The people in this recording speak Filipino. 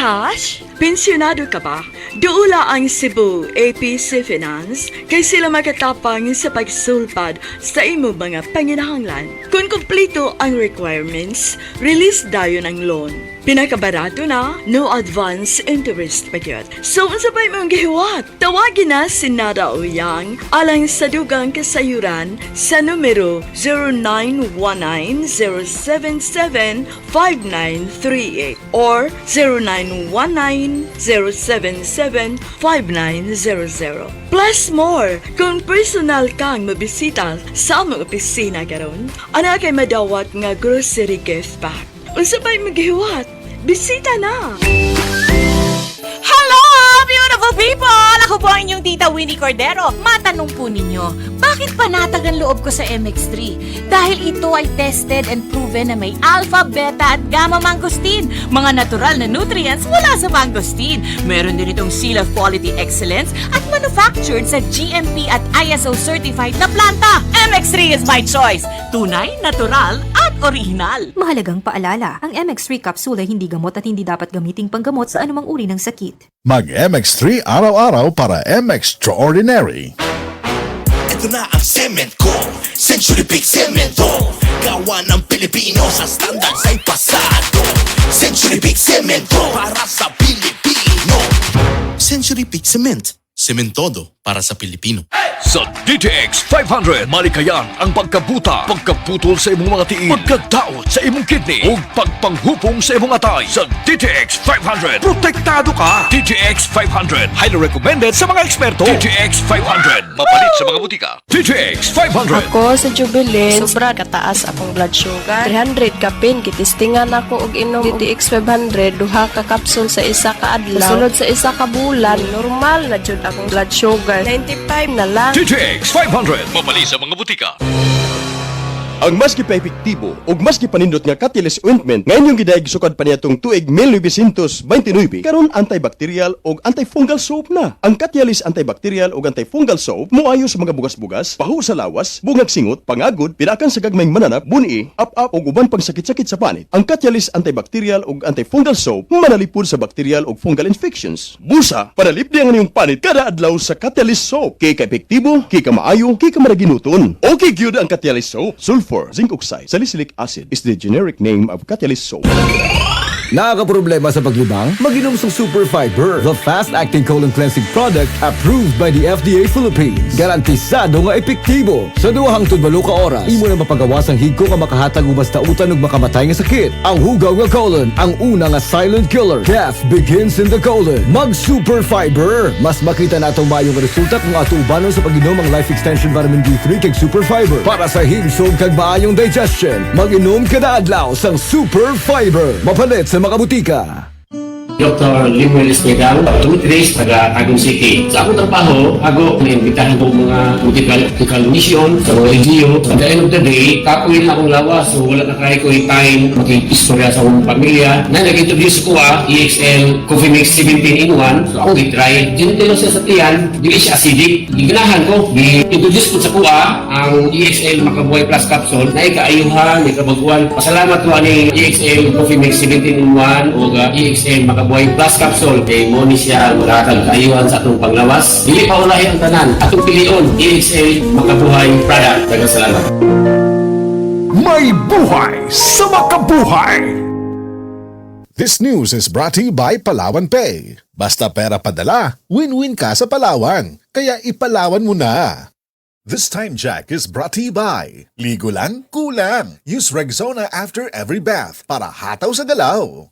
Cash, pensyonado ka ba? Duula ang Cebu APC Finance kay sila makatapang sa pagsulpad sa imo mga panginahanglan. Kung kumpleto ang requirements, release dayon ang loan. Pinakabarato na, no advance interest pa yun. So, sabay mong gihiwat. Tawagin na si Nada Uyang alang sa dugang kasayuran sa numero 0919-077-5938 or 0919-077-5900. Plus more, kung personal kang mabisita sa among opisina karon, ana kay madawat nga grocery gift pack. Unsabay maghiwat, bisita na! Hello, beautiful people! Ako po ang inyong tita Winnie Cordero. Matanong po ninyo, bakit panatag ang loob ko sa MX3? Dahil ito ay tested and proven na may alpha, beta at gamma mangosteen. Mga natural na nutrients mula sa mangosteen. Meron din itong Seal of Quality Excellence at manufactured sa GMP at ISO certified na planta. MX3 is my choice. Tunay, natural at original. Mahalagang paalala, ang MX3 capsule ay hindi gamot at hindi dapat gamiting panggamot sa anumang uri ng sakit. Mag-MX3 araw-araw para MX-Extraordinary. Ito na ang cement ko, Century Big Cemento. Gawa ng Pilipino sa standard sa pasado. Century Big Cemento para sa Pilipino. Century Big Cement, sementodo para sa Pilipino. Sa DTX 500, malikayan ang pagkabuta, pagkaputol sa imong mga tiil, pagkadaot sa imong kidney, o pagpanghupong sa imong atay. Sa DTX 500, protektado ka! DTX 500, highly recommended sa mga eksperto. DTX 500, mapalit sa mga butika. DTX 500. Ako sa Jubilee, sobra kataas akong blood sugar. 300 kapin, kitistingan ako og inom DTX 500, duha ka kapsul sa isa ka adlaw. Sulod sa isa ka bulan, normal na jud akong blood sugar. 95 na lang. DTX 500, mapalit sa mga butika. Ang mas gipaepektibo ug mas gipanindot nga Catalyst ointment nga inyong gidayeg sukad pa niadtong tuig 1929 karon antibacterial ug antifungal soap na. Ang Catalyst antibacterial ug antifungal soap moayo sa mga bugas-bugas, pahu sa lawas, bungag singot, pangagod, pinakan sa gagmayng mananap, buni, up-up ug uban pang sakit-sakit sa panit. Ang Catalyst antibacterial ug antifungal soap manalipod sa bacterial ug fungal infections. Busa, panalipdi ang inyong panit kada adlaw sa Catalyst soap. Kay ka-epektibo, kay ka maayo, kay ka maraginuton. Okay gyud ang Catalyst soap. Sulfur, zinc oxide, salicylic acid is the generic name of Catalyst soap. Nakakaproblema sa paglibang? Mag-inom sa Super Fiber, the fast-acting colon cleansing product approved by the FDA Philippines. Garantisado nga epektibo. Sa duhang tudbalo ka oras, imo na mapagawas ang higko nga makahatag og basta utan ug makamatay nga sakit. Ang hugaw nga colon, ang una nga silent killer. Death begins in the colon. Mag-Super Fiber. Mas makita natong maayong resulta kung ato ubanon sa pag-inom ang Life Extension Vitamin D3 kag Super Fiber. Para sa himsog kag maayong digestion, mag-inom kada adlaw sang Super Fiber. Mapalit sa mga butika. Dr. Limuel Espegal, 2 days taga Tagum City. Sa akong trabaho, ako naimbitahan ko mga medical mission sa mga LGU. At the end of the day, kakuin na akong lawas. So wala na kaya ko yung time mag-istorya sa akong pamilya. Na nag-introduce ko EXL Coffee Mix 17 in 1. So ako i-try. Ginitilo siya sa tiyan, hindi siya acidic. Giganahan ko, i-introduce ko sa kuha ang EXL Makabuhay Plus Capsule na ikaayuhan, ikabaguan. Pasalamat ko ani EXL Coffee Mix 17 in 1 o EXL Makabuhay Plus Capsule kay mo ni siya magkakag kaayuhan sa atong panglawas. Dili pa ulahi ang tanan. Atong pilion, EXL Makabuhay product. Daghang salamat. May buhay sa makabuhay! This news is brought to you by Palawan Pay. Basta pera padala, win-win ka sa Palawan. Kaya ipalawan mo na. This Time Jack is brought to you by Ligo lang, kulang. Use Rexona after every bath para hataw sa galaw.